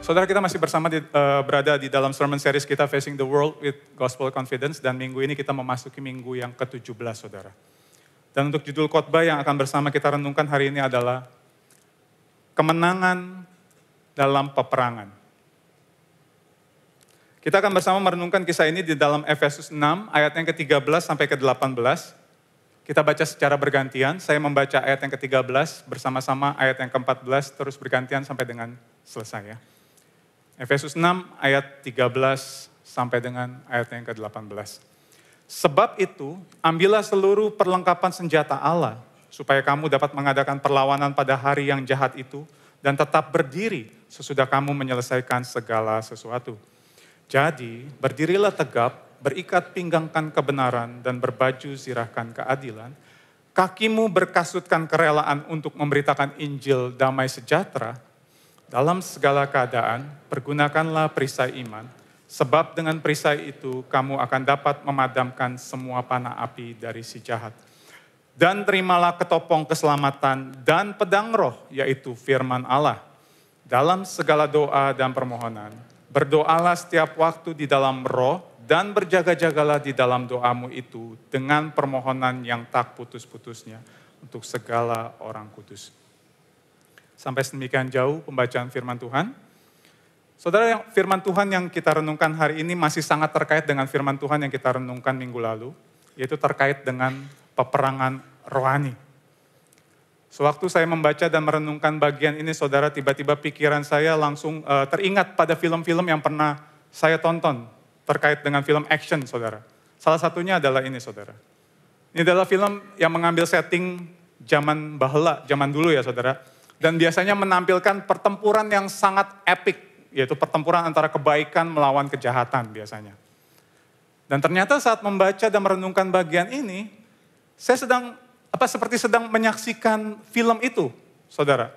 Saudara, kita masih berada di dalam sermon series kita Facing the World with Gospel Confidence, dan minggu ini kita memasuki minggu yang ke-17, saudara. Dan untuk judul khotbah yang akan bersama kita renungkan hari ini adalah kemenangan dalam peperangan. Kita akan bersama merenungkan kisah ini di dalam Efesus 6 ayat yang ke-13 sampai ke-18. Kita baca secara bergantian, saya membaca ayat yang ke-13 bersama-sama ayat yang ke-14 terus bergantian sampai dengan selesai ya. Efesus 6 ayat 13 sampai dengan ayat yang ke-18. Sebab itu, ambillah seluruh perlengkapan senjata Allah, supaya kamu dapat mengadakan perlawanan pada hari yang jahat itu, dan tetap berdiri sesudah kamu menyelesaikan segala sesuatu. Jadi, berdirilah tegap, berikat pinggangkan kebenaran, dan berbaju zirahkan keadilan. Kakimu berkasutkan kerelaan untuk memberitakan Injil damai sejahtera. Dalam segala keadaan, pergunakanlah perisai iman, sebab dengan perisai itu kamu akan dapat memadamkan semua panah api dari si jahat. Dan terimalah ketopong keselamatan dan pedang roh, yaitu firman Allah. Dalam segala doa dan permohonan, berdoalah setiap waktu di dalam roh, dan berjaga-jagalah di dalam doamu itu dengan permohonan yang tak putus-putusnya untuk segala orang kudus. Sampai sedemikian jauh pembacaan firman Tuhan. Saudara, firman Tuhan yang kita renungkan hari ini masih sangat terkait dengan firman Tuhan yang kita renungkan minggu lalu, yaitu terkait dengan peperangan rohani. Sewaktu saya membaca dan merenungkan bagian ini, saudara, tiba-tiba pikiran saya langsung teringat pada film-film yang pernah saya tonton terkait dengan film action, saudara. Salah satunya adalah ini, saudara. Ini adalah film yang mengambil setting zaman bahela, zaman dulu ya, saudara. Dan biasanya menampilkan pertempuran yang sangat epik, yaitu pertempuran antara kebaikan melawan kejahatan biasanya. Dan ternyata saat membaca dan merenungkan bagian ini, saya seperti sedang menyaksikan film itu, saudara.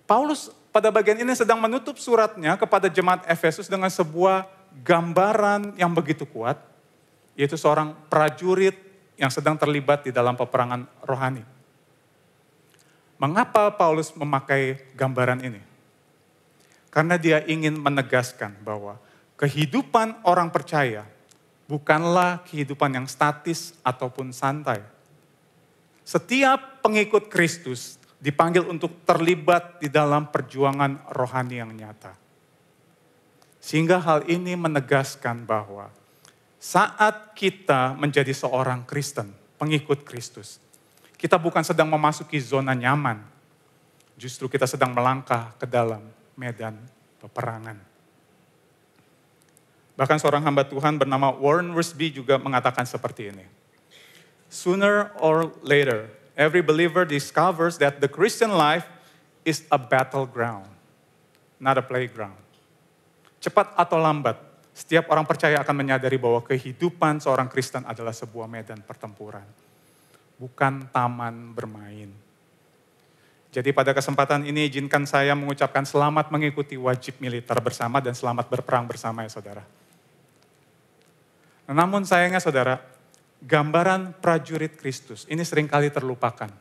Paulus pada bagian ini sedang menutup suratnya kepada jemaat Efesus dengan sebuah gambaran yang begitu kuat, yaitu seorang prajurit yang sedang terlibat di dalam peperangan rohani. Mengapa Paulus memakai gambaran ini? Karena dia ingin menegaskan bahwa kehidupan orang percaya bukanlah kehidupan yang statis ataupun santai. Setiap pengikut Kristus dipanggil untuk terlibat di dalam perjuangan rohani yang nyata. Sehingga hal ini menegaskan bahwa saat kita menjadi seorang Kristen, pengikut Kristus, kita bukan sedang memasuki zona nyaman, justru kita sedang melangkah ke dalam medan peperangan. Bahkan seorang hamba Tuhan bernama Warren Wiersbe juga mengatakan seperti ini. Sooner or later, every believer discovers that the Christian life is a battleground, not a playground. Cepat atau lambat, setiap orang percaya akan menyadari bahwa kehidupan seorang Kristen adalah sebuah medan pertempuran, bukan taman bermain. Jadi pada kesempatan ini izinkan saya mengucapkan selamat mengikuti wajib militer bersama dan selamat berperang bersama ya saudara. Namun sayangnya saudara, gambaran prajurit Kristus ini seringkali terlupakan.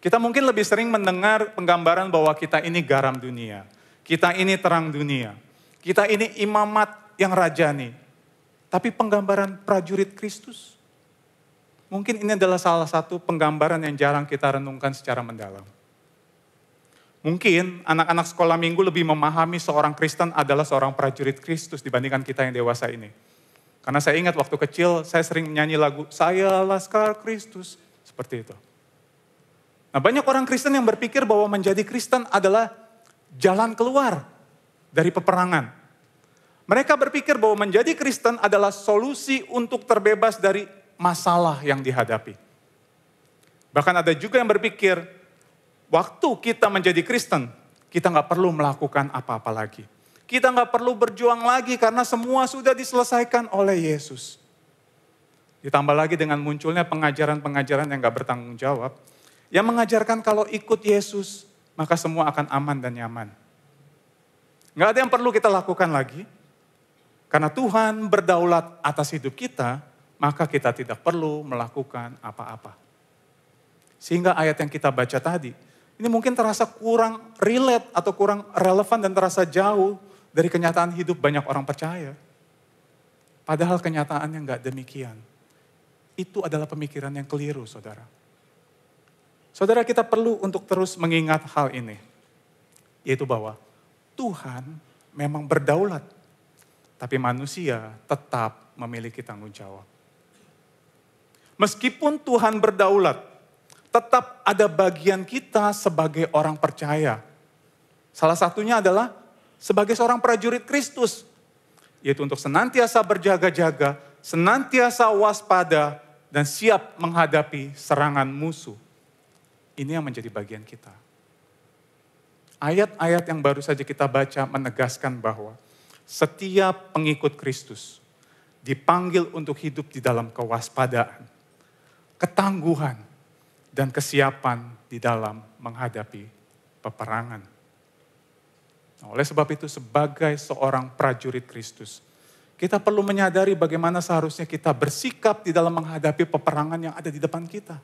Kita mungkin lebih sering mendengar penggambaran bahwa kita ini garam dunia, kita ini terang dunia, kita ini imamat yang rajani. Tapi penggambaran prajurit Kristus, mungkin ini adalah salah satu penggambaran yang jarang kita renungkan secara mendalam. Mungkin anak-anak sekolah minggu lebih memahami seorang Kristen adalah seorang prajurit Kristus dibandingkan kita yang dewasa ini. Karena saya ingat waktu kecil saya sering nyanyi lagu, Saya Laskar Kristus, seperti itu. Nah, banyak orang Kristen yang berpikir bahwa menjadi Kristen adalah jalan keluar dari peperangan. Mereka berpikir bahwa menjadi Kristen adalah solusi untuk terbebas dari masalah yang dihadapi. Bahkan ada juga yang berpikir, waktu kita menjadi Kristen, kita gak perlu melakukan apa-apa lagi. Kita gak perlu berjuang lagi karena semua sudah diselesaikan oleh Yesus. Ditambah lagi dengan munculnya pengajaran-pengajaran yang gak bertanggung jawab, yang mengajarkan kalau ikut Yesus, maka semua akan aman dan nyaman. Gak ada yang perlu kita lakukan lagi, karena Tuhan berdaulat atas hidup kita, maka kita tidak perlu melakukan apa-apa. Sehingga ayat yang kita baca tadi, Ini mungkin terasa kurang relate atau kurang relevan dan terasa jauh dari kenyataan hidup banyak orang percaya. Padahal kenyataannya enggak demikian. Itu adalah pemikiran yang keliru, saudara. Saudara, kita perlu untuk terus mengingat hal ini. Yaitu bahwa Tuhan memang berdaulat. Tapi manusia tetap memiliki tanggung jawab. Meskipun Tuhan berdaulat, tetap ada bagian kita sebagai orang percaya. Salah satunya adalah sebagai seorang prajurit Kristus. Yaitu untuk senantiasa berjaga-jaga, senantiasa waspada, dan siap menghadapi serangan musuh. Ini yang menjadi bagian kita. Ayat-ayat yang baru saja kita baca menegaskan bahwa setiap pengikut Kristus dipanggil untuk hidup di dalam kewaspadaan, ketangguhan, dan kesiapan di dalam menghadapi peperangan. Nah, oleh sebab itu sebagai seorang prajurit Kristus, kita perlu menyadari bagaimana seharusnya kita bersikap di dalam menghadapi peperangan yang ada di depan kita.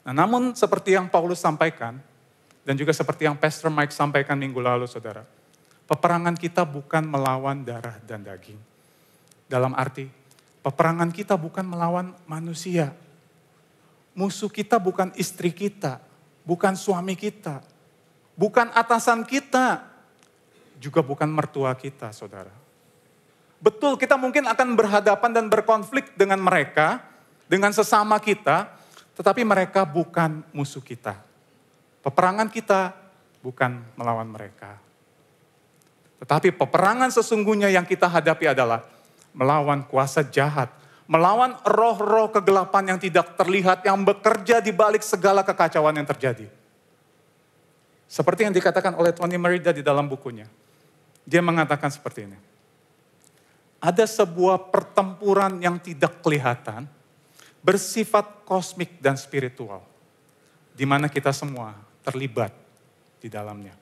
Nah, namun seperti yang Paulus sampaikan, dan juga seperti yang Pastor Mike sampaikan minggu lalu, saudara, peperangan kita bukan melawan darah dan daging. Dalam arti, peperangan kita bukan melawan manusia. Musuh kita bukan istri kita, bukan suami kita, bukan atasan kita, juga bukan mertua kita, saudara. Betul, kita mungkin akan berhadapan dan berkonflik dengan mereka, dengan sesama kita, tetapi mereka bukan musuh kita. Peperangan kita bukan melawan mereka. Tetapi peperangan sesungguhnya yang kita hadapi adalah melawan kuasa jahat, melawan roh-roh kegelapan yang tidak terlihat, yang bekerja di balik segala kekacauan yang terjadi. Seperti yang dikatakan oleh Tony Merida di dalam bukunya. Dia mengatakan seperti ini. Ada sebuah pertempuran yang tidak kelihatan, bersifat kosmik dan spiritual, di mana kita semua terlibat di dalamnya.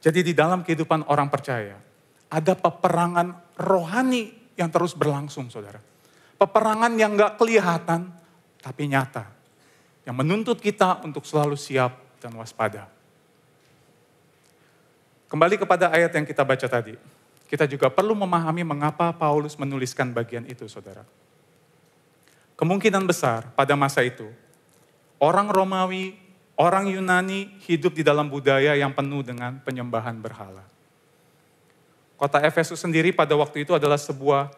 Jadi di dalam kehidupan orang percaya, ada peperangan rohani yang terus berlangsung, saudara. Peperangan yang gak kelihatan, tapi nyata. Yang menuntut kita untuk selalu siap dan waspada. Kembali kepada ayat yang kita baca tadi. Kita juga perlu memahami mengapa Paulus menuliskan bagian itu, saudara. Kemungkinan besar pada masa itu, orang Romawi, orang Yunani hidup di dalam budaya yang penuh dengan penyembahan berhala. Kota Efesus sendiri pada waktu itu adalah sebuah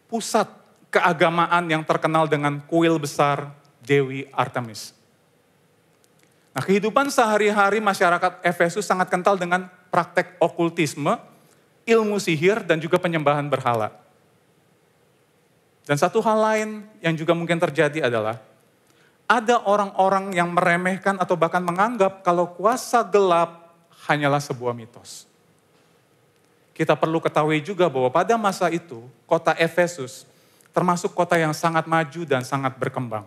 pusat keagamaan yang terkenal dengan kuil besar Dewi Artemis. Nah, kehidupan sehari-hari masyarakat Efesus sangat kental dengan praktek okultisme, ilmu sihir, dan juga penyembahan berhala. Dan satu hal lain yang juga mungkin terjadi adalah ada orang-orang yang meremehkan atau bahkan menganggap kalau kuasa gelap hanyalah sebuah mitos. Kita perlu ketahui juga bahwa pada masa itu, kota Efesus termasuk kota yang sangat maju dan sangat berkembang.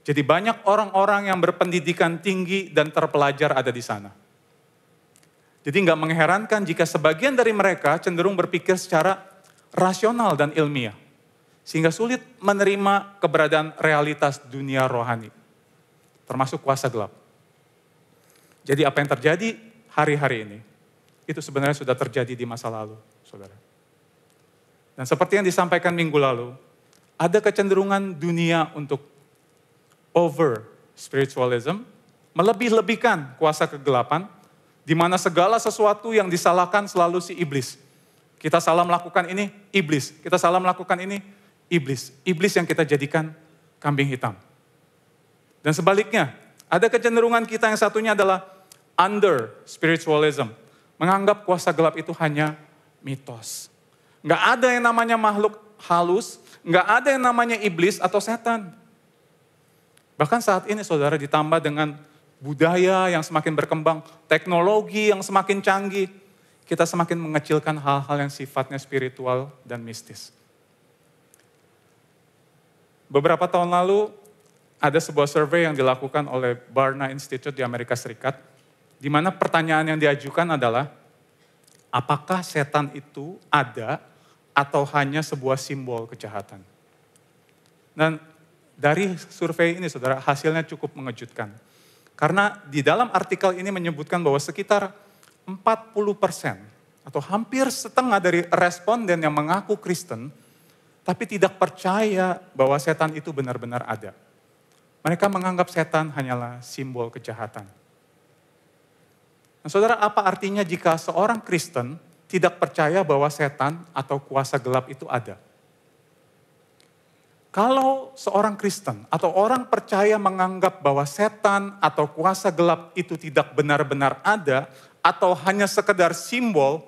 Jadi banyak orang-orang yang berpendidikan tinggi dan terpelajar ada di sana. Jadi nggak mengherankan jika sebagian dari mereka cenderung berpikir secara rasional dan ilmiah. Sehingga sulit menerima keberadaan realitas dunia rohani. Termasuk kuasa gelap. Jadi apa yang terjadi hari-hari ini, itu sebenarnya sudah terjadi di masa lalu, saudara. Dan seperti yang disampaikan minggu lalu, ada kecenderungan dunia untuk over spiritualism, melebih-lebihkan kuasa kegelapan, di mana segala sesuatu yang disalahkan selalu si iblis. Kita salah melakukan ini, iblis. Kita salah melakukan ini, iblis. Iblis yang kita jadikan kambing hitam. Dan sebaliknya, ada kecenderungan kita yang satunya adalah under spiritualism. Menganggap kuasa gelap itu hanya mitos. Nggak ada yang namanya makhluk halus, nggak ada yang namanya iblis atau setan. Bahkan saat ini saudara ditambah dengan budaya yang semakin berkembang, teknologi yang semakin canggih, kita semakin mengecilkan hal-hal yang sifatnya spiritual dan mistis. Beberapa tahun lalu, ada sebuah survei yang dilakukan oleh Barna Institute di Amerika Serikat, di mana pertanyaan yang diajukan adalah, apakah setan itu ada atau hanya sebuah simbol kejahatan? Dan Dari survei ini saudara, hasilnya cukup mengejutkan. Karena di dalam artikel ini menyebutkan bahwa sekitar 40% atau hampir setengah dari responden yang mengaku Kristen, tapi tidak percaya bahwa setan itu benar-benar ada. Mereka menganggap setan hanyalah simbol kejahatan. Nah, saudara, apa artinya jika seorang Kristen tidak percaya bahwa setan atau kuasa gelap itu ada? Kalau seorang Kristen atau orang percaya menganggap bahwa setan atau kuasa gelap itu tidak benar-benar ada atau hanya sekedar simbol,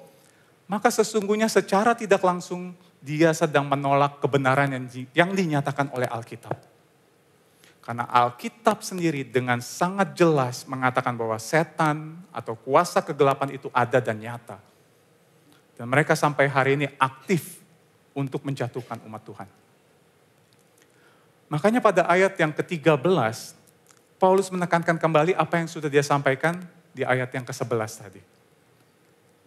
maka sesungguhnya secara tidak langsung dia sedang menolak kebenaran yang dinyatakan oleh Alkitab. Karena Alkitab sendiri dengan sangat jelas mengatakan bahwa setan atau kuasa kegelapan itu ada dan nyata. Dan mereka sampai hari ini aktif untuk menjatuhkan umat Tuhan. Makanya pada ayat yang ke-13, Paulus menekankan kembali apa yang sudah dia sampaikan di ayat yang ke-11 tadi.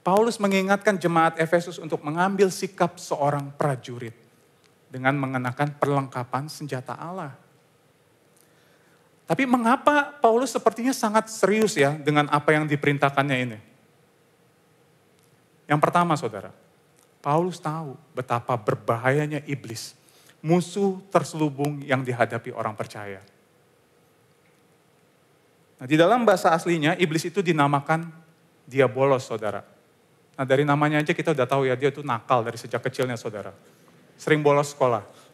Paulus mengingatkan jemaat Efesus untuk mengambil sikap seorang prajurit dengan mengenakan perlengkapan senjata Allah. Tapi mengapa Paulus sepertinya sangat serius ya dengan apa yang diperintahkannya ini? Yang pertama saudara, Paulus tahu betapa berbahayanya iblis, musuh terselubung yang dihadapi orang percaya. Nah, di dalam bahasa aslinya, iblis itu dinamakan diabolos, saudara. Nah, dari namanya aja kita udah tahu ya, dia itu nakal dari sejak kecilnya, saudara. Sering bolos sekolah.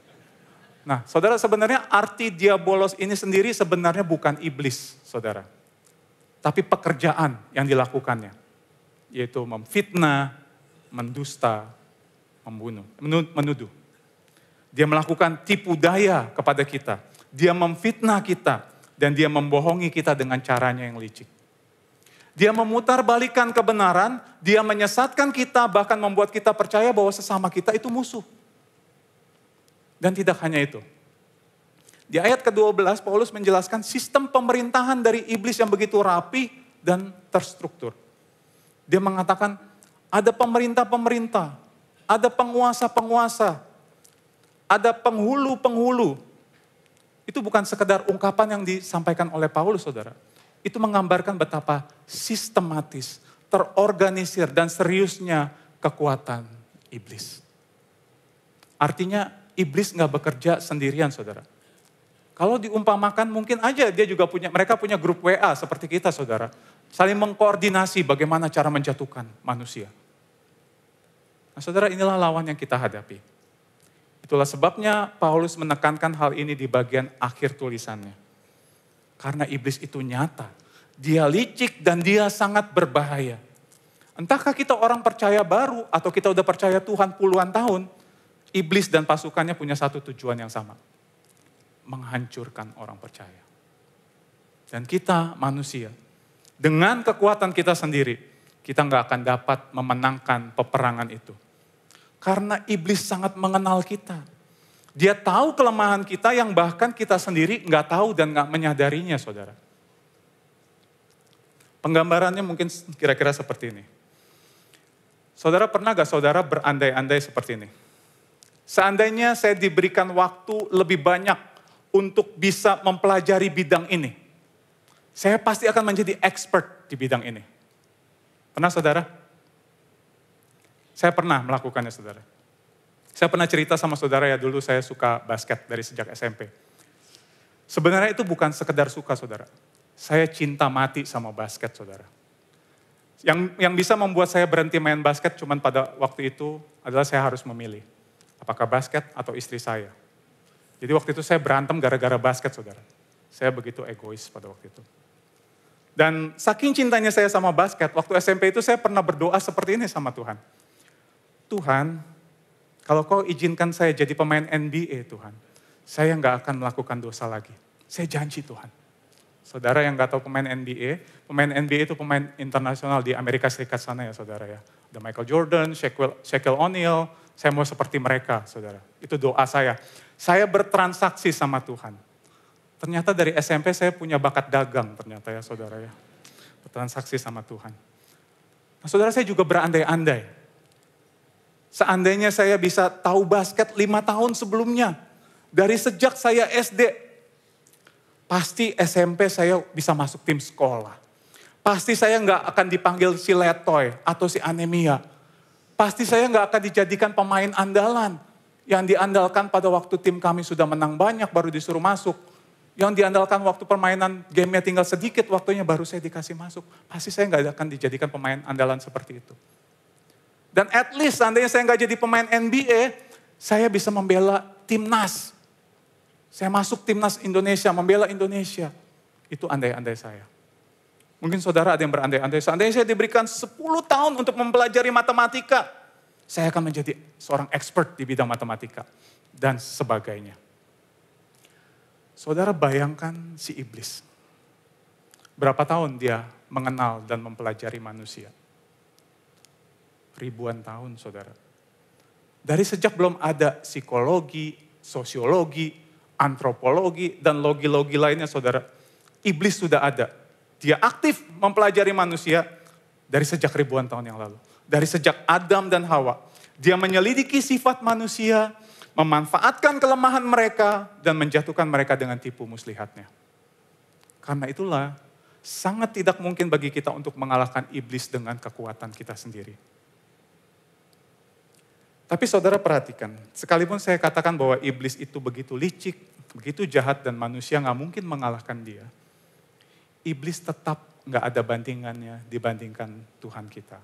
Nah, saudara, sebenarnya arti diabolos ini sendiri sebenarnya bukan iblis, saudara. Tapi pekerjaan yang dilakukannya. Yaitu memfitnah, mendusta, membunuh, menuduh. Dia melakukan tipu daya kepada kita. Dia memfitnah kita. Dan dia membohongi kita dengan caranya yang licik. Dia memutarbalikkan kebenaran. Dia menyesatkan kita, bahkan membuat kita percaya bahwa sesama kita itu musuh. Dan tidak hanya itu. Di ayat ke-12, Paulus menjelaskan sistem pemerintahan dari iblis yang begitu rapi dan terstruktur. Dia mengatakan, ada pemerintah-pemerintah, ada penguasa-penguasa, ada penghulu-penghulu. Itu bukan sekedar ungkapan yang disampaikan oleh Paulus, saudara. Itu menggambarkan betapa sistematis, terorganisir, dan seriusnya kekuatan iblis. Artinya iblis nggak bekerja sendirian, saudara. Kalau diumpamakan mungkin aja dia juga mereka punya grup WA seperti kita, saudara. Saling mengkoordinasi bagaimana cara menjatuhkan manusia. Nah, saudara, inilah lawan yang kita hadapi. Itulah sebabnya Paulus menekankan hal ini di bagian akhir tulisannya. Karena iblis itu nyata, dia licik dan dia sangat berbahaya. Entahkah kita orang percaya baru atau kita udah percaya Tuhan puluhan tahun, iblis dan pasukannya punya satu tujuan yang sama. Menghancurkan orang percaya. Dan kita manusia, dengan kekuatan kita sendiri, kita nggak akan dapat memenangkan peperangan itu. Karena iblis sangat mengenal kita. Dia tahu kelemahan kita yang bahkan kita sendiri nggak tahu dan nggak menyadarinya, saudara. Penggambarannya mungkin kira-kira seperti ini. Saudara pernah gak saudara berandai-andai seperti ini? Seandainya saya diberikan waktu lebih banyak untuk bisa mempelajari bidang ini. Saya pasti akan menjadi expert di bidang ini. Pernah saudara? Saya pernah melakukannya, saudara. Saya pernah cerita sama saudara ya, dulu saya suka basket dari sejak SMP. Sebenarnya itu bukan sekedar suka, saudara. Saya cinta mati sama basket, saudara. Yang bisa membuat saya berhenti main basket cuman pada waktu itu adalah saya harus memilih. Apakah basket atau istri saya. Jadi waktu itu saya berantem gara-gara basket, saudara. Saya begitu egois pada waktu itu. Dan saking cintanya saya sama basket, waktu SMP itu saya pernah berdoa seperti ini sama Tuhan. Tuhan, kalau kau izinkan saya jadi pemain NBA, Tuhan, saya nggak akan melakukan dosa lagi. Saya janji, Tuhan. Saudara yang nggak tahu pemain NBA itu pemain internasional di Amerika Serikat sana ya, saudara ya. Ada Michael Jordan, Shaquille O'Neal, saya mau seperti mereka, saudara. Itu doa saya. Saya bertransaksi sama Tuhan. Ternyata dari SMP saya punya bakat dagang, ternyata ya, saudara ya. Bertransaksi sama Tuhan. Nah, saudara, saya juga berandai-andai. Seandainya saya bisa tahu basket 5 tahun sebelumnya. Dari sejak saya SD, pasti SMP saya bisa masuk tim sekolah. Pasti saya nggak akan dipanggil si letoy atau si anemia. Pasti saya nggak akan dijadikan pemain andalan. Yang diandalkan pada waktu tim kami sudah menang banyak baru disuruh masuk. Yang diandalkan waktu permainan gamenya tinggal sedikit waktunya baru saya dikasih masuk. Pasti saya nggak akan dijadikan pemain andalan seperti itu. Dan at least seandainya saya nggak jadi pemain NBA, saya bisa membela timnas. Saya masuk timnas Indonesia, membela Indonesia. Itu andai-andai saya. Mungkin saudara ada yang berandai-andai. Seandainya saya diberikan 10 tahun untuk mempelajari matematika, saya akan menjadi seorang expert di bidang matematika. Dan sebagainya. Saudara bayangkan si iblis. Berapa tahun dia mengenal dan mempelajari manusia? Ribuan tahun, saudara. Dari sejak belum ada psikologi, sosiologi, antropologi, dan logi-logi lainnya, saudara. Iblis sudah ada. Dia aktif mempelajari manusia dari sejak ribuan tahun yang lalu. Dari sejak Adam dan Hawa. Dia menyelidiki sifat manusia, memanfaatkan kelemahan mereka, dan menjatuhkan mereka dengan tipu muslihatnya. Karena itulah, sangat tidak mungkin bagi kita untuk mengalahkan iblis dengan kekuatan kita sendiri. Tapi saudara perhatikan, sekalipun saya katakan bahwa iblis itu begitu licik, begitu jahat, dan manusia nggak mungkin mengalahkan dia. Iblis tetap nggak ada bandingannya dibandingkan Tuhan kita.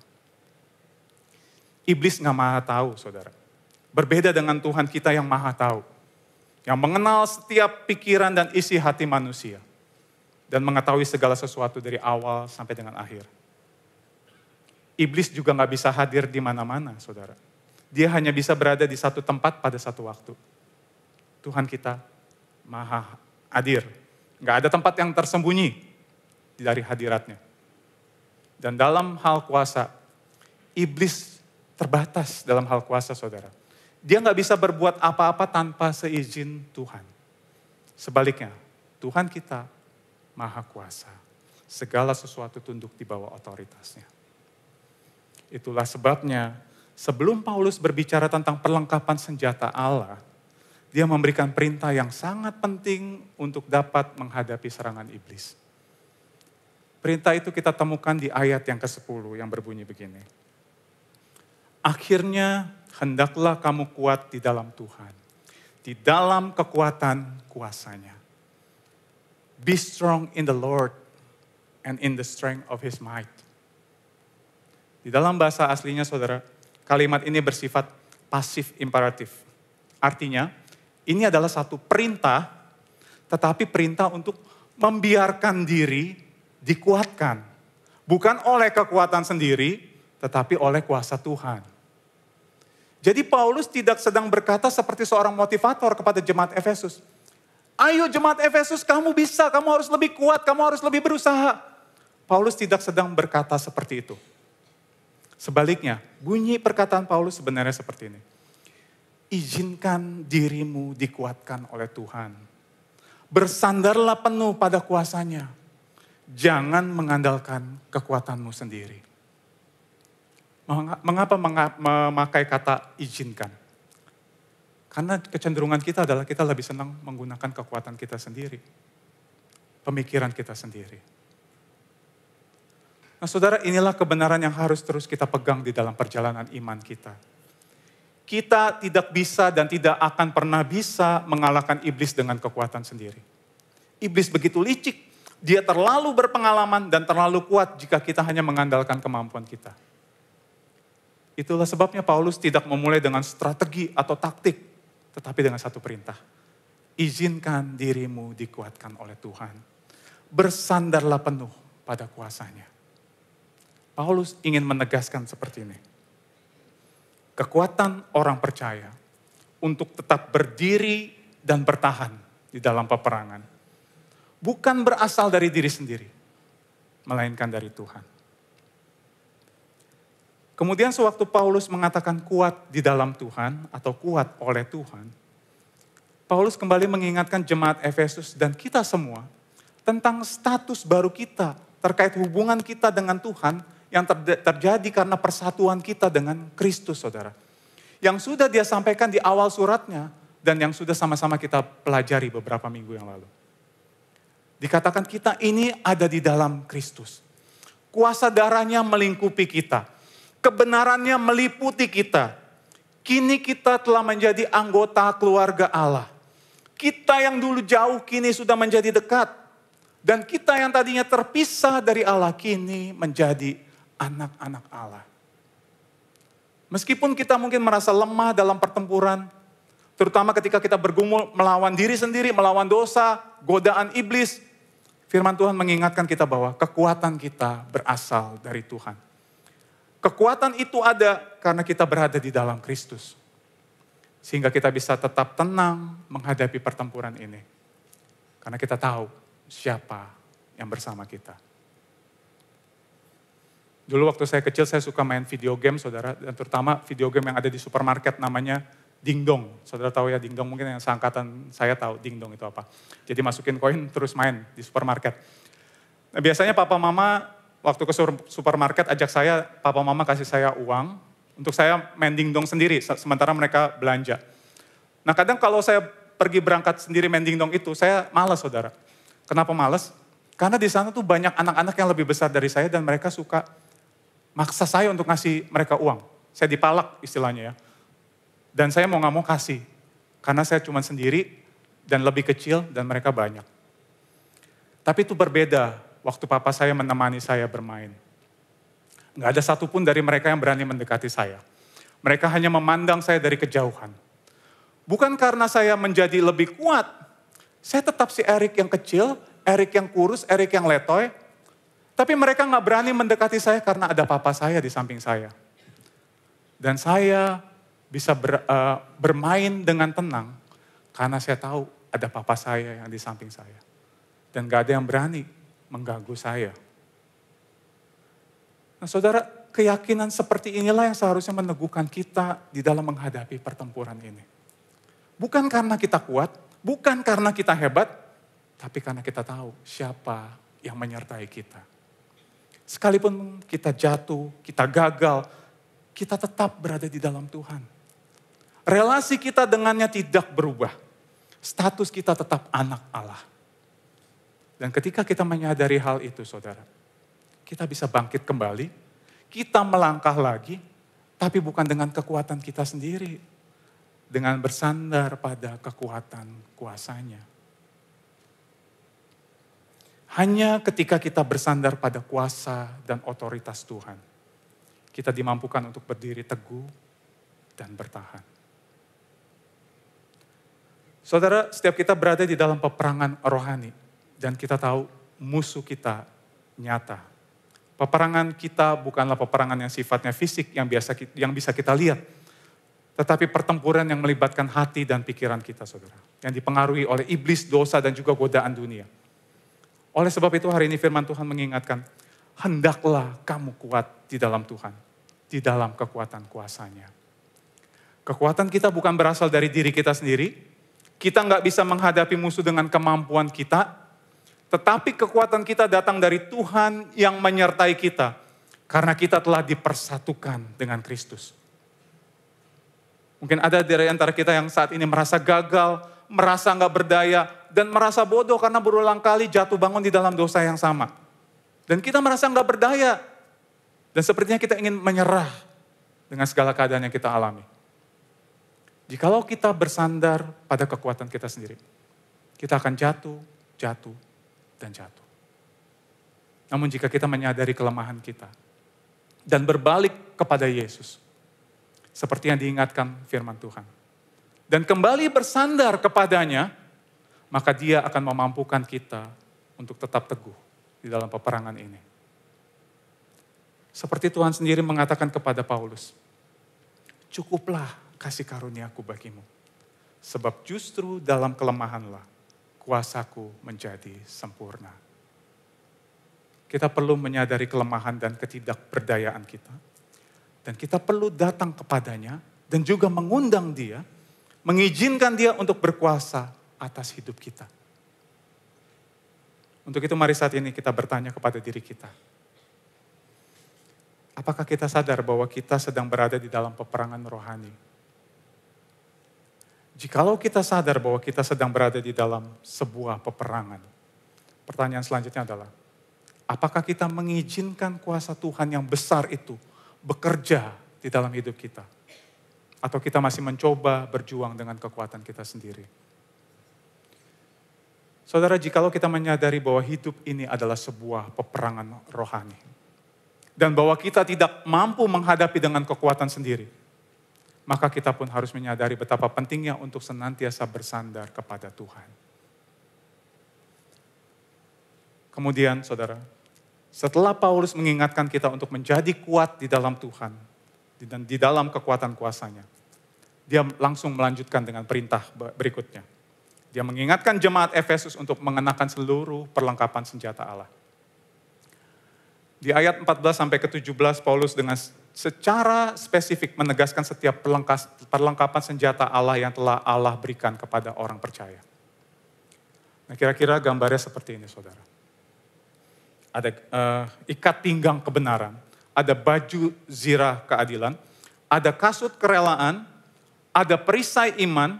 Iblis nggak maha tahu, saudara. Berbeda dengan Tuhan kita yang maha tahu. Yang mengenal setiap pikiran dan isi hati manusia. Dan mengetahui segala sesuatu dari awal sampai dengan akhir. Iblis juga nggak bisa hadir di mana-mana, saudara. Dia hanya bisa berada di satu tempat pada satu waktu. Tuhan kita maha hadir. Nggak ada tempat yang tersembunyi dari hadiratnya. Dan dalam hal kuasa, iblis terbatas dalam hal kuasa, saudara. Dia nggak bisa berbuat apa-apa tanpa seizin Tuhan. Sebaliknya, Tuhan kita maha kuasa. Segala sesuatu tunduk di bawah otoritasnya. Itulah sebabnya, sebelum Paulus berbicara tentang perlengkapan senjata Allah, dia memberikan perintah yang sangat penting untuk dapat menghadapi serangan iblis. Perintah itu kita temukan di ayat yang ke-10 yang berbunyi begini. Akhirnya hendaklah kamu kuat di dalam Tuhan, di dalam kekuatan kuasanya. Be strong in the Lord and in the strength of His might. Di dalam bahasa aslinya, saudara, kalimat ini bersifat pasif imperatif. Artinya, ini adalah satu perintah, tetapi perintah untuk membiarkan diri dikuatkan. Bukan oleh kekuatan sendiri, tetapi oleh kuasa Tuhan. Jadi Paulus tidak sedang berkata seperti seorang motivator kepada jemaat Efesus. Ayo jemaat Efesus, kamu bisa, kamu harus lebih kuat, kamu harus lebih berusaha. Paulus tidak sedang berkata seperti itu. Sebaliknya, bunyi perkataan Paulus sebenarnya seperti ini. Izinkan dirimu dikuatkan oleh Tuhan. Bersandarlah penuh pada kuasanya. Jangan mengandalkan kekuatanmu sendiri. Mengapa memakai kata izinkan? Karena kecenderungan kita adalah kita lebih senang menggunakan kekuatan kita sendiri. Pemikiran kita sendiri. Nah saudara, inilah kebenaran yang harus terus kita pegang di dalam perjalanan iman kita. Kita tidak bisa dan tidak akan pernah bisa mengalahkan iblis dengan kekuatan sendiri. Iblis begitu licik, dia terlalu berpengalaman dan terlalu kuat jika kita hanya mengandalkan kemampuan kita. Itulah sebabnya Paulus tidak memulai dengan strategi atau taktik, tetapi dengan satu perintah. Izinkan dirimu dikuatkan oleh Tuhan. Bersandarlah penuh pada kuasanya. Paulus ingin menegaskan seperti ini. Kekuatan orang percaya untuk tetap berdiri dan bertahan di dalam peperangan. Bukan berasal dari diri sendiri, melainkan dari Tuhan. Kemudian sewaktu Paulus mengatakan kuat di dalam Tuhan atau kuat oleh Tuhan, Paulus kembali mengingatkan jemaat Efesus dan kita semua tentang status baru kita terkait hubungan kita dengan Tuhan yang terjadi karena persatuan kita dengan Kristus, saudara. Yang sudah dia sampaikan di awal suratnya dan yang sudah sama-sama kita pelajari beberapa minggu yang lalu. Dikatakan kita ini ada di dalam Kristus. Kuasa darahnya melingkupi kita. Kebenarannya meliputi kita. Kini kita telah menjadi anggota keluarga Allah. Kita yang dulu jauh kini sudah menjadi dekat. Dan kita yang tadinya terpisah dari Allah kini menjadi anak-anak Allah. Meskipun kita mungkin merasa lemah dalam pertempuran, terutama ketika kita bergumul melawan diri sendiri, melawan dosa, godaan iblis, firman Tuhan mengingatkan kita bahwa kekuatan kita berasal dari Tuhan. Kekuatan itu ada karena kita berada di dalam Kristus. Sehingga kita bisa tetap tenang menghadapi pertempuran ini. Karena kita tahu siapa yang bersama kita. Dulu waktu saya kecil saya suka main video game, saudara. Dan terutama video game yang ada di supermarket namanya Ding Dong. Saudara tahu ya Ding Dong, mungkin yang seangkatan saya tahu Ding Dong itu apa. Jadi masukin koin terus main di supermarket. Nah, biasanya papa mama waktu ke supermarket ajak saya, papa mama kasih saya uang untuk saya main Ding Dong sendiri sementara mereka belanja. Nah kadang kalau saya pergi berangkat sendiri main Ding Dong itu, saya malas saudara. Kenapa malas? Karena di sana tuh banyak anak-anak yang lebih besar dari saya dan mereka suka maksa saya untuk ngasih mereka uang. Saya dipalak istilahnya ya. Dan saya mau gak mau kasih. Karena saya cuma sendiri dan lebih kecil dan mereka banyak. Tapi itu berbeda waktu papa saya menemani saya bermain. Gak ada satupun dari mereka yang berani mendekati saya. Mereka hanya memandang saya dari kejauhan. Bukan karena saya menjadi lebih kuat. Saya tetap si Erik yang kecil, Erik yang kurus, Erik yang letoy. Tapi mereka gak berani mendekati saya karena ada papa saya di samping saya. Dan saya bisa bermain dengan tenang karena saya tahu ada papa saya yang di samping saya. Dan gak ada yang berani mengganggu saya. Nah saudara, keyakinan seperti inilah yang seharusnya meneguhkan kita di dalam menghadapi pertempuran ini. Bukan karena kita kuat, bukan karena kita hebat, tapi karena kita tahu siapa yang menyertai kita. Sekalipun kita jatuh, kita gagal, kita tetap berada di dalam Tuhan. Relasi kita dengannya tidak berubah. Status kita tetap anak Allah. Dan ketika kita menyadari hal itu, saudara, kita bisa bangkit kembali, kita melangkah lagi, tapi bukan dengan kekuatan kita sendiri, dengan bersandar pada kekuatan kuasanya. Hanya ketika kita bersandar pada kuasa dan otoritas Tuhan, kita dimampukan untuk berdiri teguh dan bertahan. Saudara, setiap kita berada di dalam peperangan rohani, dan kita tahu musuh kita nyata. Peperangan kita bukanlah peperangan yang sifatnya fisik yang bisa kita lihat. Tetapi pertempuran yang melibatkan hati dan pikiran kita, saudara. Yang dipengaruhi oleh iblis, dosa, dan juga godaan dunia. Oleh sebab itu hari ini firman Tuhan mengingatkan, hendaklah kamu kuat di dalam Tuhan. Di dalam kekuatan kuasanya. Kekuatan kita bukan berasal dari diri kita sendiri. Kita nggak bisa menghadapi musuh dengan kemampuan kita. Tetapi kekuatan kita datang dari Tuhan yang menyertai kita. Karena kita telah dipersatukan dengan Kristus. Mungkin ada dari antara kita yang saat ini merasa gagal, merasa nggak berdaya, dan merasa bodoh karena berulang kali jatuh bangun di dalam dosa yang sama. Dan kita merasa nggak berdaya. Dan sepertinya kita ingin menyerah dengan segala keadaan yang kita alami. Jikalau kita bersandar pada kekuatan kita sendiri, kita akan jatuh, dan jatuh. Namun jika kita menyadari kelemahan kita dan berbalik kepada Yesus, seperti yang diingatkan firman Tuhan, dan kembali bersandar kepadanya, maka Dia akan memampukan kita untuk tetap teguh di dalam peperangan ini. Seperti Tuhan sendiri mengatakan kepada Paulus, cukuplah kasih karuniaku bagimu, sebab justru dalam kelemahanlah kuasaku menjadi sempurna. Kita perlu menyadari kelemahan dan ketidakberdayaan kita. Dan kita perlu datang kepadanya dan juga mengundang Dia, mengizinkan Dia untuk berkuasa atas hidup kita. Untuk itu mari saat ini kita bertanya kepada diri kita. Apakah kita sadar bahwa kita sedang berada di dalam peperangan rohani? Jikalau kita sadar bahwa kita sedang berada di dalam sebuah peperangan, pertanyaan selanjutnya adalah, apakah kita mengizinkan kuasa Tuhan yang besar itu bekerja di dalam hidup kita? Atau kita masih mencoba berjuang dengan kekuatan kita sendiri? Saudara, jikalau kita menyadari bahwa hidup ini adalah sebuah peperangan rohani, dan bahwa kita tidak mampu menghadapi dengan kekuatan sendiri, maka kita pun harus menyadari betapa pentingnya untuk senantiasa bersandar kepada Tuhan. Kemudian saudara, setelah Paulus mengingatkan kita untuk menjadi kuat di dalam Tuhan, dan di dalam kekuatan kuasanya, dia langsung melanjutkan dengan perintah berikutnya. Dia mengingatkan jemaat Efesus untuk mengenakan seluruh perlengkapan senjata Allah. Di ayat 14 sampai ke 17, Paulus dengan secara spesifik menegaskan setiap perlengkapan senjata Allah yang telah Allah berikan kepada orang percaya. Nah, kira-kira gambarnya seperti ini, saudara. Ada ikat pinggang kebenaran, ada baju zirah keadilan, ada kasut kerelaan, ada perisai iman,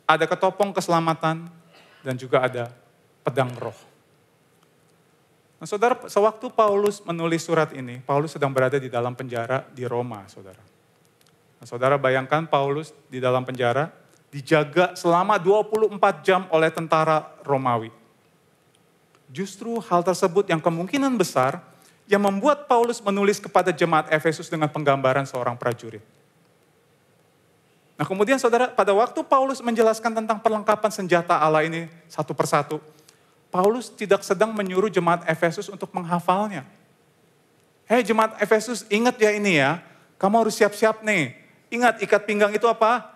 ada ketopong keselamatan, dan juga ada pedang roh. Nah, saudara, sewaktu Paulus menulis surat ini, Paulus sedang berada di dalam penjara di Roma, saudara. Nah, saudara bayangkan Paulus di dalam penjara, dijaga selama 24 jam oleh tentara Romawi. Justru hal tersebut yang kemungkinan besar, yang membuat Paulus menulis kepada jemaat Efesus dengan penggambaran seorang prajurit. Nah, kemudian saudara, pada waktu Paulus menjelaskan tentang perlengkapan senjata Allah ini satu persatu, Paulus tidak sedang menyuruh jemaat Efesus untuk menghafalnya. Hei jemaat Efesus, ingat ya ini ya, kamu harus siap-siap nih. Ingat, ikat pinggang itu apa?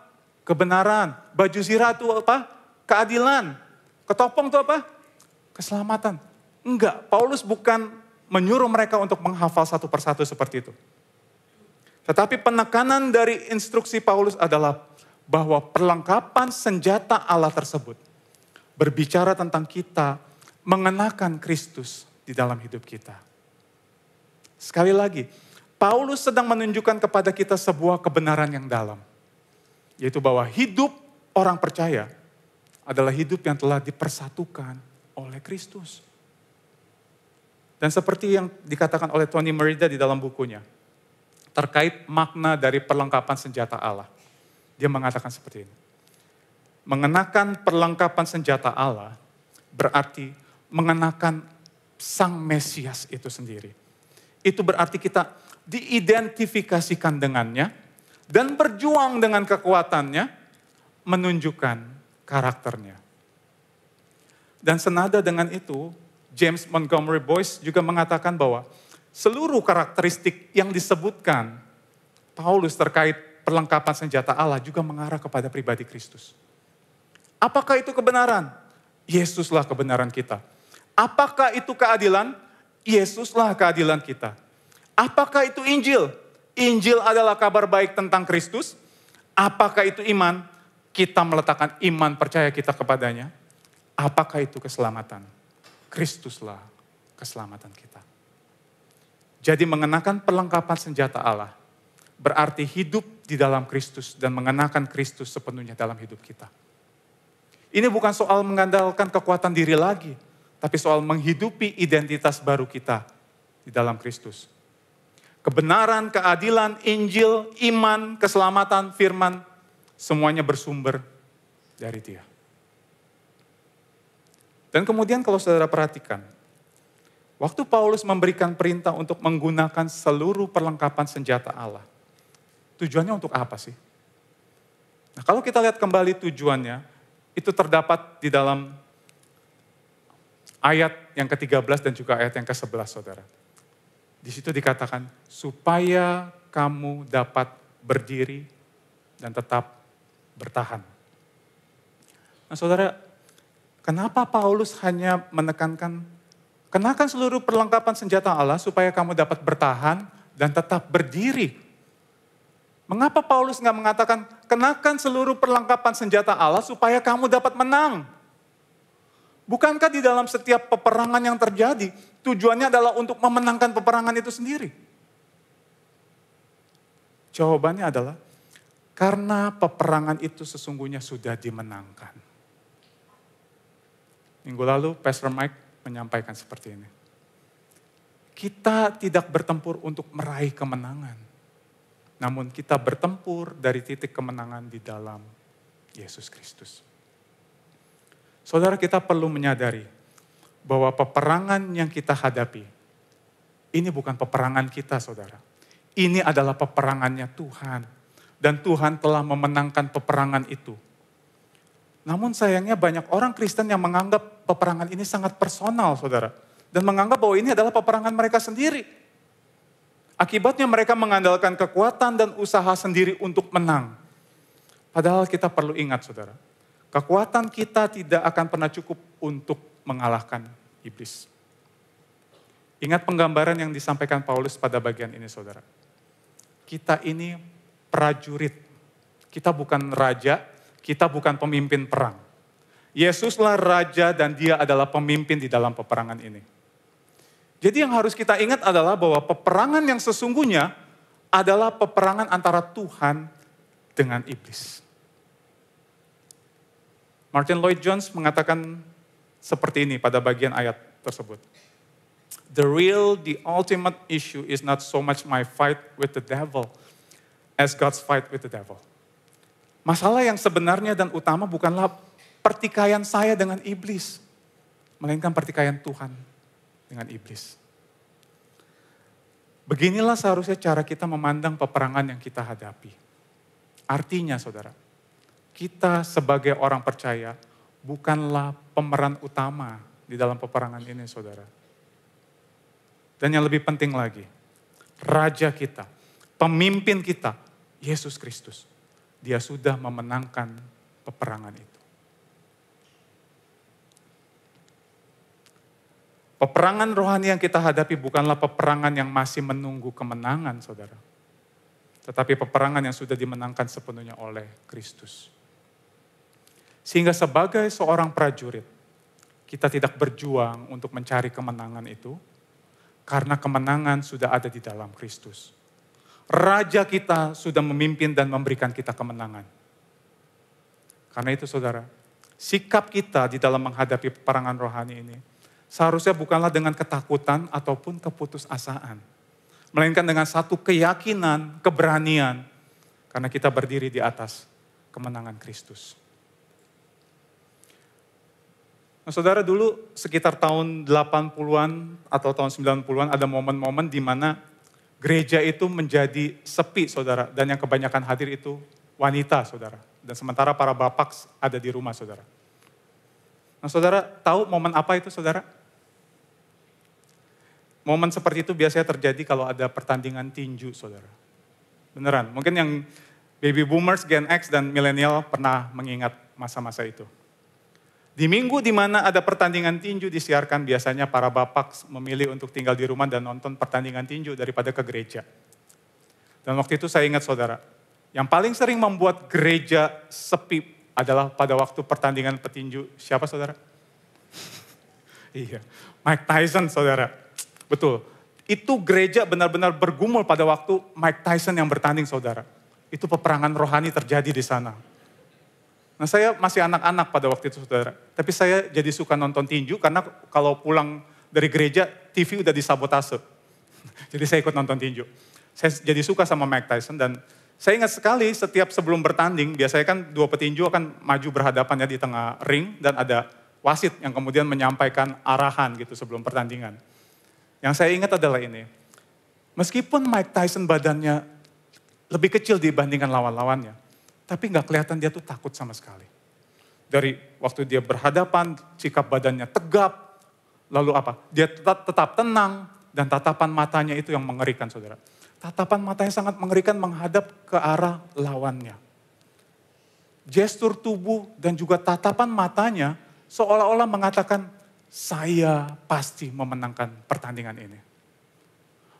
Kebenaran. Baju zirah itu apa? Keadilan. Ketopong itu apa? Keselamatan. Enggak, Paulus bukan menyuruh mereka untuk menghafal satu persatu seperti itu. Tetapi penekanan dari instruksi Paulus adalah bahwa perlengkapan senjata Allah tersebut berbicara tentang kita mengenakan Kristus di dalam hidup kita. Sekali lagi, Paulus sedang menunjukkan kepada kita sebuah kebenaran yang dalam. Yaitu bahwa hidup orang percaya adalah hidup yang telah dipersatukan oleh Kristus. Dan seperti yang dikatakan oleh Tony Merida di dalam bukunya, terkait makna dari perlengkapan senjata Allah. Dia mengatakan seperti ini. Mengenakan perlengkapan senjata Allah berarti mengenakan Sang Mesias itu sendiri. Itu berarti kita diidentifikasikan dengannya dan berjuang dengan kekuatannya, menunjukkan karakternya. Dan senada dengan itu, James Montgomery Boyce juga mengatakan bahwa seluruh karakteristik yang disebutkan Paulus terkait perlengkapan senjata Allah juga mengarah kepada pribadi Kristus. Apakah itu kebenaran? Yesuslah kebenaran kita. Apakah itu keadilan? Yesuslah keadilan kita. Apakah itu Injil? Injil adalah kabar baik tentang Kristus. Apakah itu iman? Kita meletakkan iman percaya kita kepadanya. Apakah itu keselamatan? Kristuslah keselamatan kita. Jadi mengenakan perlengkapan senjata Allah berarti hidup di dalam Kristus dan mengenakan Kristus sepenuhnya dalam hidup kita. Ini bukan soal mengandalkan kekuatan diri lagi, tapi soal menghidupi identitas baru kita di dalam Kristus. Kebenaran, keadilan, Injil, iman, keselamatan, firman, semuanya bersumber dari Dia. Dan kemudian kalau saudara perhatikan, waktu Paulus memberikan perintah untuk menggunakan seluruh perlengkapan senjata Allah, tujuannya untuk apa sih? Nah, kalau kita lihat kembali tujuannya, itu terdapat di dalam ayat yang ke-13 dan juga ayat yang ke-11, saudara. Di situ dikatakan, supaya kamu dapat berdiri dan tetap bertahan. Nah, saudara, kenapa Paulus hanya menekankan kenakan seluruh perlengkapan senjata Allah supaya kamu dapat bertahan dan tetap berdiri? Mengapa Paulus nggak mengatakan kenakan seluruh perlengkapan senjata Allah supaya kamu dapat menang? Bukankah di dalam setiap peperangan yang terjadi, tujuannya adalah untuk memenangkan peperangan itu sendiri? Jawabannya adalah, Karena peperangan itu sesungguhnya sudah dimenangkan. Minggu lalu Pastor Mike menyampaikan seperti ini. Kita tidak bertempur untuk meraih kemenangan. Namun kita bertempur dari titik kemenangan di dalam Yesus Kristus. Saudara, kita perlu menyadari bahwa peperangan yang kita hadapi, ini bukan peperangan kita, saudara. Ini adalah peperangannya Tuhan. Dan Tuhan telah memenangkan peperangan itu. Namun sayangnya banyak orang Kristen yang menganggap peperangan ini sangat personal, saudara. Dan menganggap bahwa ini adalah peperangan mereka sendiri. Akibatnya mereka mengandalkan kekuatan dan usaha sendiri untuk menang. Padahal kita perlu ingat, saudara. Kekuatan kita tidak akan pernah cukup untuk mengalahkan iblis. Ingat penggambaran yang disampaikan Paulus pada bagian ini, saudara. Kita ini prajurit. Kita bukan raja, kita bukan pemimpin perang. Yesuslah raja dan dia adalah pemimpin di dalam peperangan ini. Jadi yang harus kita ingat adalah bahwa peperangan yang sesungguhnya adalah peperangan antara Tuhan dengan iblis. Martin Lloyd Jones mengatakan seperti ini pada bagian ayat tersebut. The ultimate issue is not so much my fight with the devil as God's fight with the devil. Masalah yang sebenarnya dan utama bukanlah pertikaian saya dengan iblis, melainkan pertikaian Tuhan dengan iblis. Beginilah seharusnya cara kita memandang peperangan yang kita hadapi. Artinya, saudara, kita sebagai orang percaya bukanlah pemeran utama di dalam peperangan ini, saudara. Dan yang lebih penting lagi, raja kita, pemimpin kita, Yesus Kristus, dia sudah memenangkan peperangan itu. Peperangan rohani yang kita hadapi bukanlah peperangan yang masih menunggu kemenangan, saudara. Tetapi peperangan yang sudah dimenangkan sepenuhnya oleh Kristus. Sehingga sebagai seorang prajurit, kita tidak berjuang untuk mencari kemenangan itu, karena kemenangan sudah ada di dalam Kristus. Raja kita sudah memimpin dan memberikan kita kemenangan. Karena itu, saudara, sikap kita di dalam menghadapi peperangan rohani ini seharusnya bukanlah dengan ketakutan ataupun keputusasaan, melainkan dengan satu keyakinan, keberanian, karena kita berdiri di atas kemenangan Kristus. Nah, saudara, dulu sekitar tahun 80-an atau tahun 90-an ada momen-momen di mana gereja itu menjadi sepi, saudara. Dan yang kebanyakan hadir itu wanita, saudara. Dan sementara para bapak ada di rumah, saudara. Nah, saudara tahu momen apa itu, saudara? Momen seperti itu biasanya terjadi kalau ada pertandingan tinju, saudara. Beneran, mungkin yang baby boomers, Gen X, dan milenial pernah mengingat masa-masa itu. Di minggu di mana ada pertandingan tinju disiarkan, biasanya para bapak memilih untuk tinggal di rumah dan nonton pertandingan tinju daripada ke gereja. Dan waktu itu saya ingat, saudara, yang paling sering membuat gereja sepi adalah pada waktu pertandingan petinju. Siapa, saudara? Iya, Mike Tyson, saudara. Betul, itu gereja benar-benar bergumul pada waktu Mike Tyson yang bertanding, saudara. Itu peperangan rohani terjadi di sana. Nah, saya masih anak-anak pada waktu itu, saudara. Tapi saya jadi suka nonton tinju karena kalau pulang dari gereja, TV udah disabotase. Jadi saya ikut nonton tinju. Saya jadi suka sama Mike Tyson dan saya ingat sekali setiap sebelum bertanding, biasanya kan dua petinju akan maju berhadapan ya di tengah ring dan ada wasit yang kemudian menyampaikan arahan gitu sebelum pertandingan. Yang saya ingat adalah ini, meskipun Mike Tyson badannya lebih kecil dibandingkan lawan-lawannya, tapi nggak kelihatan dia tuh takut sama sekali. Dari waktu dia berhadapan, sikap badannya tegap, lalu apa? Dia tetap tenang dan tatapan matanya itu yang mengerikan, saudara. Tatapan matanya sangat mengerikan menghadap ke arah lawannya. Gestur tubuh dan juga tatapan matanya seolah-olah mengatakan, saya pasti memenangkan pertandingan ini.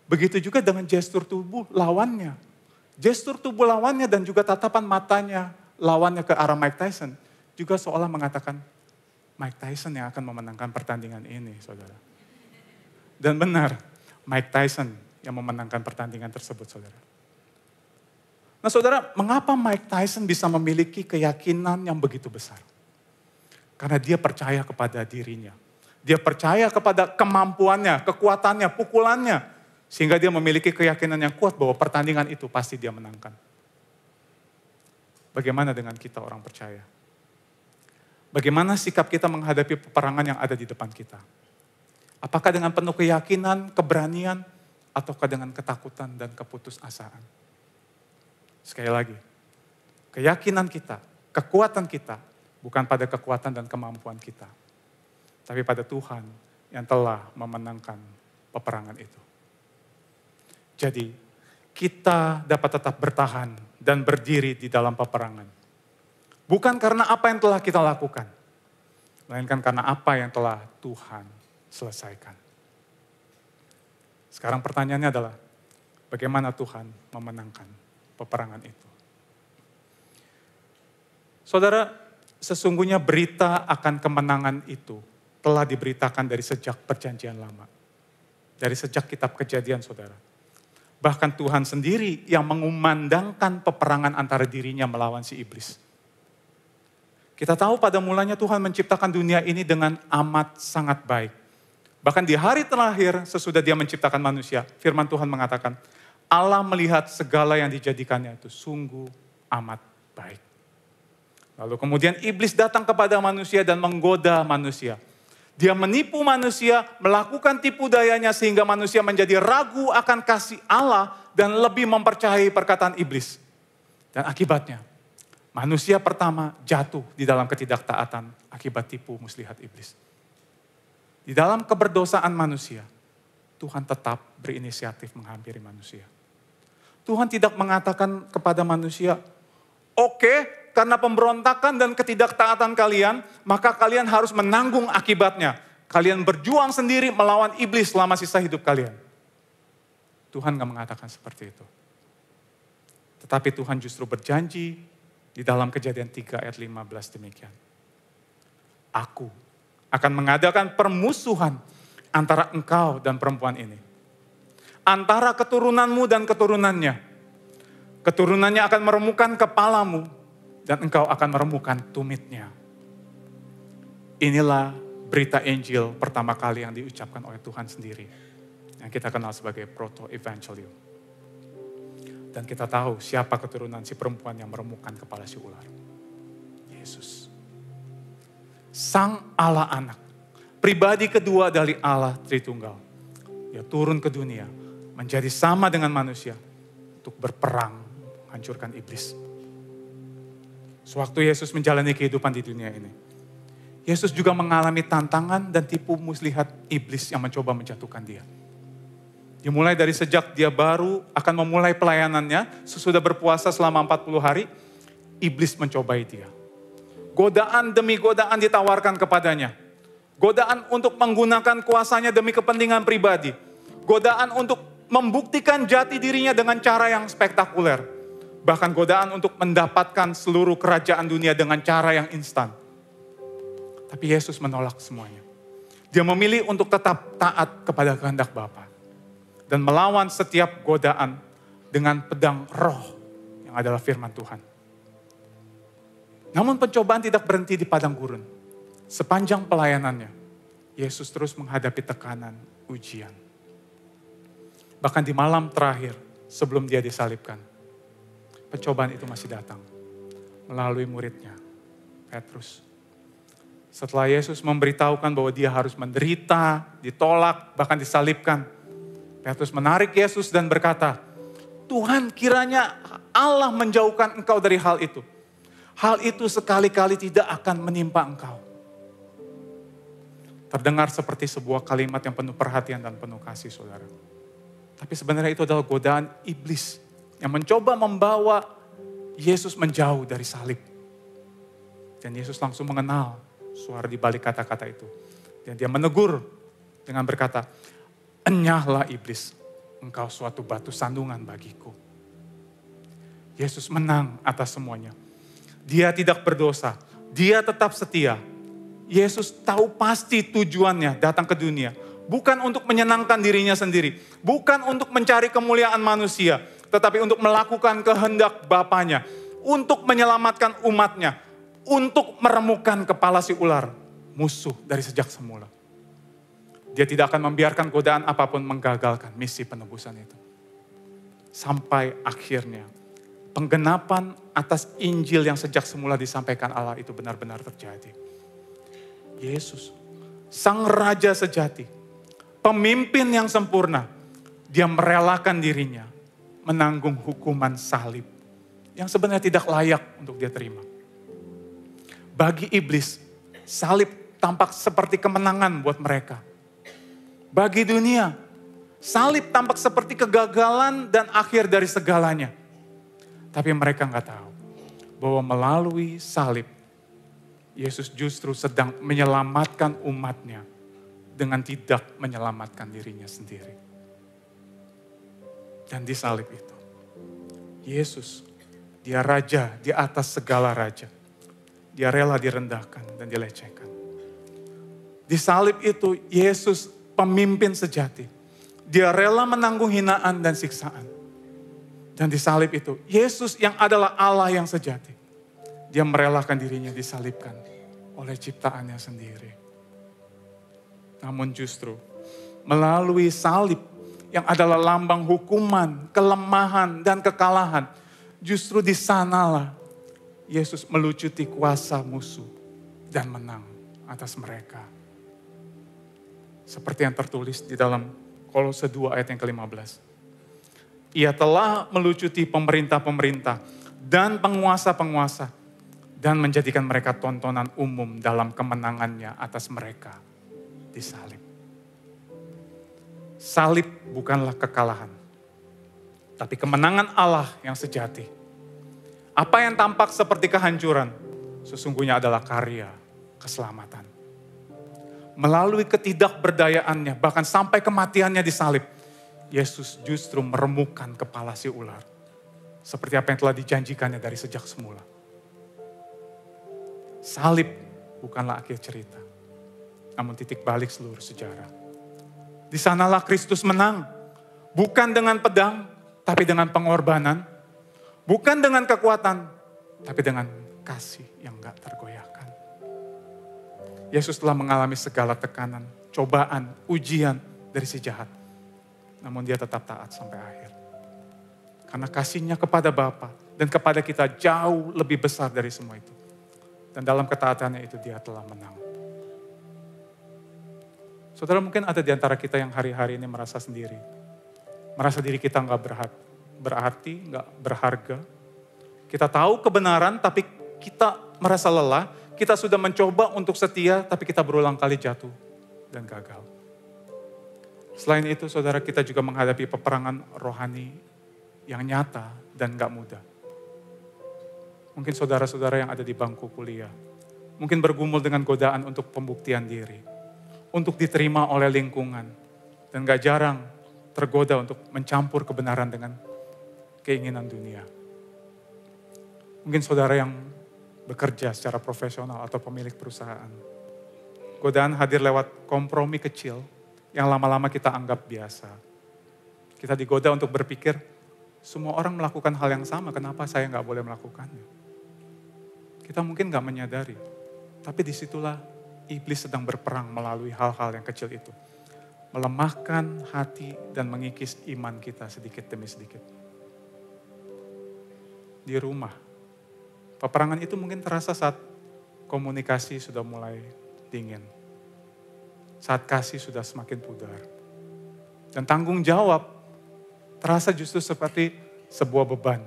Begitu juga dengan gestur tubuh lawannya. Gestur tubuh lawannya dan juga tatapan matanya lawannya ke arah Mike Tyson juga seolah mengatakan Mike Tyson yang akan memenangkan pertandingan ini, saudara. Dan benar, Mike Tyson yang memenangkan pertandingan tersebut, saudara. Nah saudara, mengapa Mike Tyson bisa memiliki keyakinan yang begitu besar? Karena dia percaya kepada dirinya. Dia percaya kepada kemampuannya, kekuatannya, pukulannya. Sehingga dia memiliki keyakinan yang kuat bahwa pertandingan itu pasti dia menangkan. Bagaimana dengan kita orang percaya? Bagaimana sikap kita menghadapi peperangan yang ada di depan kita? Apakah dengan penuh keyakinan, keberanian, ataukah dengan ketakutan dan keputusasaan? Sekali lagi, keyakinan kita, kekuatan kita, bukan pada kekuatan dan kemampuan kita. Tapi pada Tuhan yang telah memenangkan peperangan itu. Jadi, kita dapat tetap bertahan dan berdiri di dalam peperangan. Bukan karena apa yang telah kita lakukan, melainkan karena apa yang telah Tuhan selesaikan. Sekarang pertanyaannya adalah, bagaimana Tuhan memenangkan peperangan itu? Saudara, sesungguhnya berita akan kemenangan itu telah diberitakan dari sejak perjanjian lama. Dari sejak kitab Kejadian, saudara. Bahkan Tuhan sendiri yang mengumandangkan peperangan antara dirinya melawan si iblis. Kita tahu pada mulanya Tuhan menciptakan dunia ini dengan amat sangat baik. Bahkan di hari terakhir sesudah dia menciptakan manusia, firman Tuhan mengatakan, Allah melihat segala yang dijadikannya itu sungguh amat baik. Lalu kemudian iblis datang kepada manusia dan menggoda manusia. Dia menipu manusia, melakukan tipu dayanya sehingga manusia menjadi ragu akan kasih Allah dan lebih mempercayai perkataan iblis. Dan akibatnya, manusia pertama jatuh di dalam ketidaktaatan akibat tipu muslihat iblis. Di dalam keberdosaan manusia, Tuhan tetap berinisiatif menghampiri manusia. Tuhan tidak mengatakan kepada manusia, oke, karena pemberontakan dan ketidaktaatan kalian, maka kalian harus menanggung akibatnya. Kalian berjuang sendiri melawan iblis selama sisa hidup kalian. Tuhan gak mengatakan seperti itu. Tetapi Tuhan justru berjanji di dalam Kejadian 3 ayat 15 demikian. Aku akan mengadakan permusuhan antara engkau dan perempuan ini. Antara keturunanmu dan keturunannya. Keturunannya akan meremukkan kepalamu dan engkau akan meremukkan tumitnya. Inilah berita Injil pertama kali yang diucapkan oleh Tuhan sendiri. Yang kita kenal sebagai proto-evangelium. Dan kita tahu siapa keturunan si perempuan yang meremukkan kepala si ular. Yesus. Sang Allah anak. Pribadi kedua dari Allah Tritunggal. Dia turun ke dunia. Menjadi sama dengan manusia. Untuk berperang menghancurkan iblis. Sewaktu Yesus menjalani kehidupan di dunia ini. Yesus juga mengalami tantangan dan tipu muslihat iblis yang mencoba menjatuhkan dia. Dimulai dari sejak dia baru akan memulai pelayanannya, sesudah berpuasa selama 40 hari, iblis mencobai dia. Godaan demi godaan ditawarkan kepadanya. Godaan untuk menggunakan kuasanya demi kepentingan pribadi. Godaan untuk membuktikan jati dirinya dengan cara yang spektakuler. Bahkan godaan untuk mendapatkan seluruh kerajaan dunia dengan cara yang instan. Tapi Yesus menolak semuanya. Dia memilih untuk tetap taat kepada kehendak Bapa. Dan melawan setiap godaan dengan pedang roh yang adalah firman Tuhan. Namun pencobaan tidak berhenti di padang gurun. Sepanjang pelayanannya, Yesus terus menghadapi tekanan, ujian. Bahkan di malam terakhir sebelum dia disalibkan, pencobaan itu masih datang melalui muridnya, Petrus. Setelah Yesus memberitahukan bahwa dia harus menderita, ditolak, bahkan disalibkan, Petrus menarik Yesus dan berkata, Tuhan, kiranya Allah menjauhkan engkau dari hal itu. Hal itu sekali-kali tidak akan menimpa engkau. Terdengar seperti sebuah kalimat yang penuh perhatian dan penuh kasih, saudara. Tapi sebenarnya itu adalah godaan iblis yang mencoba membawa Yesus menjauh dari salib. Dan Yesus langsung mengenal suara di balik kata-kata itu. Dan dia menegur dengan berkata, enyahlah iblis, engkau suatu batu sandungan bagiku. Yesus menang atas semuanya. Dia tidak berdosa, dia tetap setia. Yesus tahu pasti tujuannya datang ke dunia. Bukan untuk menyenangkan dirinya sendiri. Bukan untuk mencari kemuliaan manusia. tetapi untuk melakukan kehendak Bapanya, untuk menyelamatkan umatnya, untuk meremukkan kepala si ular, musuh dari sejak semula. Dia tidak akan membiarkan godaan apapun menggagalkan misi penebusan itu. Sampai akhirnya penggenapan atas Injil yang sejak semula disampaikan Allah itu benar-benar terjadi. Yesus, Sang Raja sejati, pemimpin yang sempurna, dia merelakan dirinya menanggung hukuman salib yang sebenarnya tidak layak untuk dia terima. Bagi iblis, salib tampak seperti kemenangan buat mereka. Bagi dunia, salib tampak seperti kegagalan dan akhir dari segalanya. Tapi mereka nggak tahu bahwa melalui salib, Yesus justru sedang menyelamatkan umatnya dengan tidak menyelamatkan dirinya sendiri. Dan di salib itu, Yesus, dia raja di atas segala raja. Dia rela direndahkan dan dilecehkan. Di salib itu, Yesus pemimpin sejati. Dia rela menanggung hinaan dan siksaan. Dan di salib itu, Yesus yang adalah Allah yang sejati. Dia merelakan dirinya disalibkan oleh ciptaannya sendiri. Namun justru melalui salib yang adalah lambang hukuman, kelemahan, dan kekalahan. Justru di sanalah Yesus melucuti kuasa musuh dan menang atas mereka. Seperti yang tertulis di dalam Kolose 2 ayat yang ke-15. Ia telah melucuti pemerintah-pemerintah dan penguasa-penguasa dan menjadikan mereka tontonan umum dalam kemenangannya atas mereka di salib. Salib bukanlah kekalahan, tapi kemenangan Allah yang sejati. Apa yang tampak seperti kehancuran, sesungguhnya adalah karya keselamatan. Melalui ketidakberdayaannya, bahkan sampai kematiannya di salib, Yesus justru meremukkan kepala si ular. Seperti apa yang telah dijanjikannya dari sejak semula. Salib bukanlah akhir cerita, namun titik balik seluruh sejarah. Di sanalah Kristus menang, bukan dengan pedang, tapi dengan pengorbanan. Bukan dengan kekuatan, tapi dengan kasih yang gak tergoyahkan. Yesus telah mengalami segala tekanan, cobaan, ujian dari si jahat. Namun dia tetap taat sampai akhir. Karena kasihnya kepada Bapa dan kepada kita jauh lebih besar dari semua itu. Dan dalam ketaatannya itu dia telah menang. Saudara, mungkin ada di antara kita yang hari-hari ini merasa sendiri. Merasa diri kita gak berarti, gak berharga. Kita tahu kebenaran tapi kita merasa lelah. Kita sudah mencoba untuk setia tapi kita berulang kali jatuh dan gagal. Selain itu saudara, kita juga menghadapi peperangan rohani yang nyata dan gak mudah. Mungkin saudara-saudara yang ada di bangku kuliah, mungkin bergumul dengan godaan untuk pembuktian diri, untuk diterima oleh lingkungan, dan gak jarang tergoda untuk mencampur kebenaran dengan keinginan dunia. Mungkin saudara yang bekerja secara profesional atau pemilik perusahaan, godaan hadir lewat kompromi kecil yang lama-lama kita anggap biasa. Kita digoda untuk berpikir, semua orang melakukan hal yang sama, kenapa saya gak boleh melakukannya? Kita mungkin gak menyadari, tapi disitulah iblis sedang berperang melalui hal-hal yang kecil itu. Melemahkan hati dan mengikis iman kita sedikit demi sedikit. Di rumah, peperangan itu mungkin terasa saat komunikasi sudah mulai dingin. Saat kasih sudah semakin pudar. Dan tanggung jawab terasa justru seperti sebuah beban.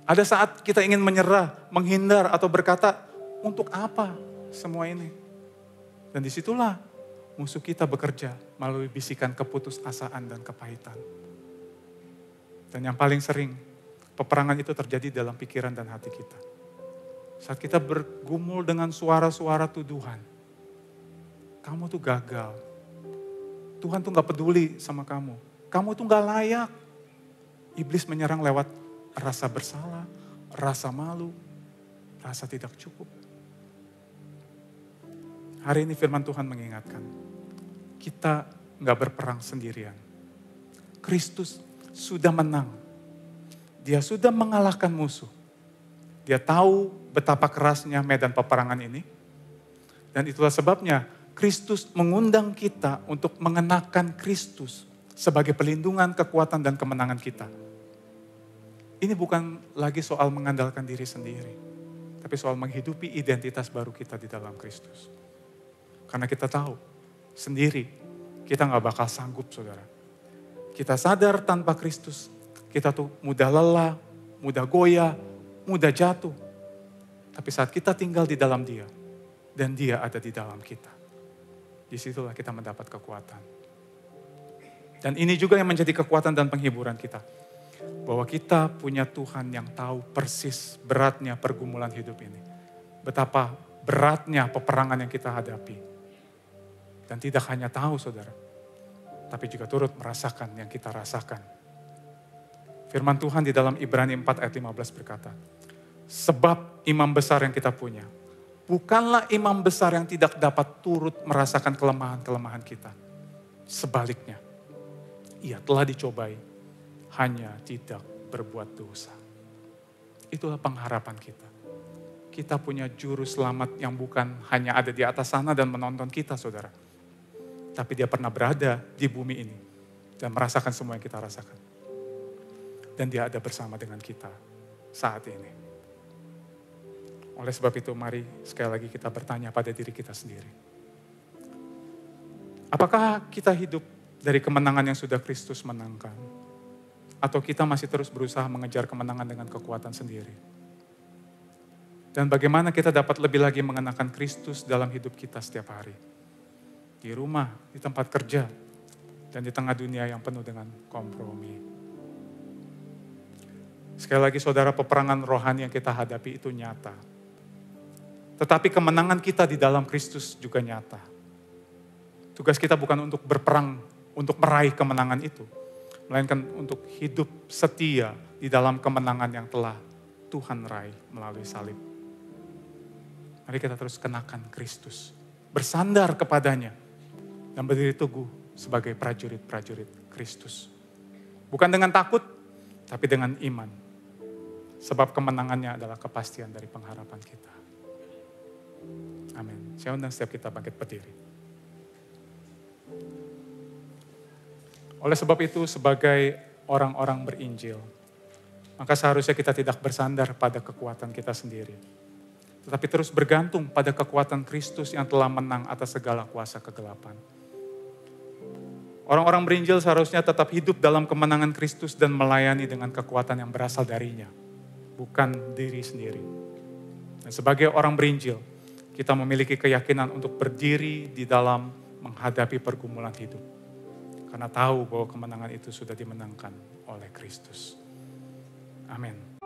Ada saat kita ingin menyerah, menghindar atau berkata, untuk apa semua ini? Dan disitulah musuh kita bekerja melalui bisikan keputusasaan dan kepahitan. Dan yang paling sering, peperangan itu terjadi dalam pikiran dan hati kita. Saat kita bergumul dengan suara-suara tuduhan, kamu tuh gagal. Tuhan tuh gak peduli sama kamu. Kamu tuh gak layak. Iblis menyerang lewat rasa bersalah, rasa malu, rasa tidak cukup. Hari ini firman Tuhan mengingatkan, kita gak berperang sendirian. Kristus sudah menang. Dia sudah mengalahkan musuh. Dia tahu betapa kerasnya medan peperangan ini. Dan itulah sebabnya Kristus mengundang kita untuk mengenakan Kristus sebagai pelindungan, kekuatan, dan kemenangan kita. Ini bukan lagi soal mengandalkan diri sendiri, tapi soal menghidupi identitas baru kita di dalam Kristus. Karena kita tahu, sendiri kita gak bakal sanggup, saudara. Kita sadar tanpa Kristus, kita tuh mudah lelah, mudah goyah, mudah jatuh. Tapi saat kita tinggal di dalam Dia, dan Dia ada di dalam kita, disitulah kita mendapat kekuatan. Dan ini juga yang menjadi kekuatan dan penghiburan kita. Bahwa kita punya Tuhan yang tahu persis beratnya pergumulan hidup ini. Betapa beratnya peperangan yang kita hadapi. Dan tidak hanya tahu, saudara, tapi juga turut merasakan yang kita rasakan. Firman Tuhan di dalam Ibrani 4 ayat 15 berkata, sebab imam besar yang kita punya, bukanlah imam besar yang tidak dapat turut merasakan kelemahan-kelemahan kita. Sebaliknya, ia telah dicobai, hanya tidak berbuat dosa. Itulah pengharapan kita. Kita punya juru selamat yang bukan hanya ada di atas sana dan menonton kita, saudara. Tapi dia pernah berada di bumi ini dan merasakan semua yang kita rasakan. Dan dia ada bersama dengan kita saat ini. Oleh sebab itu, mari sekali lagi kita bertanya pada diri kita sendiri. Apakah kita hidup dari kemenangan yang sudah Kristus menangkan? Atau kita masih terus berusaha mengejar kemenangan dengan kekuatan sendiri? Dan bagaimana kita dapat lebih lagi mengenakan Kristus dalam hidup kita setiap hari? Di rumah, di tempat kerja, dan di tengah dunia yang penuh dengan kompromi. Sekali lagi saudara, peperangan rohani yang kita hadapi itu nyata. Tetapi kemenangan kita di dalam Kristus juga nyata. Tugas kita bukan untuk berperang, untuk meraih kemenangan itu. Melainkan untuk hidup setia di dalam kemenangan yang telah Tuhan raih melalui salib. Mari kita terus kenakan Kristus. Bersandar kepadanya. Dan berdiri teguh sebagai prajurit-prajurit Kristus. Bukan dengan takut, tapi dengan iman. Sebab kemenangannya adalah kepastian dari pengharapan kita. Amin. Saya undang setiap kita bangkit berdiri. Oleh sebab itu, sebagai orang-orang berinjil, maka seharusnya kita tidak bersandar pada kekuatan kita sendiri. Tetapi terus bergantung pada kekuatan Kristus yang telah menang atas segala kuasa kegelapan. Orang-orang berinjil seharusnya tetap hidup dalam kemenangan Kristus dan melayani dengan kekuatan yang berasal darinya, bukan diri sendiri. Dan sebagai orang berinjil, kita memiliki keyakinan untuk berdiri di dalam menghadapi pergumulan hidup. Karena tahu bahwa kemenangan itu sudah dimenangkan oleh Kristus. Amin.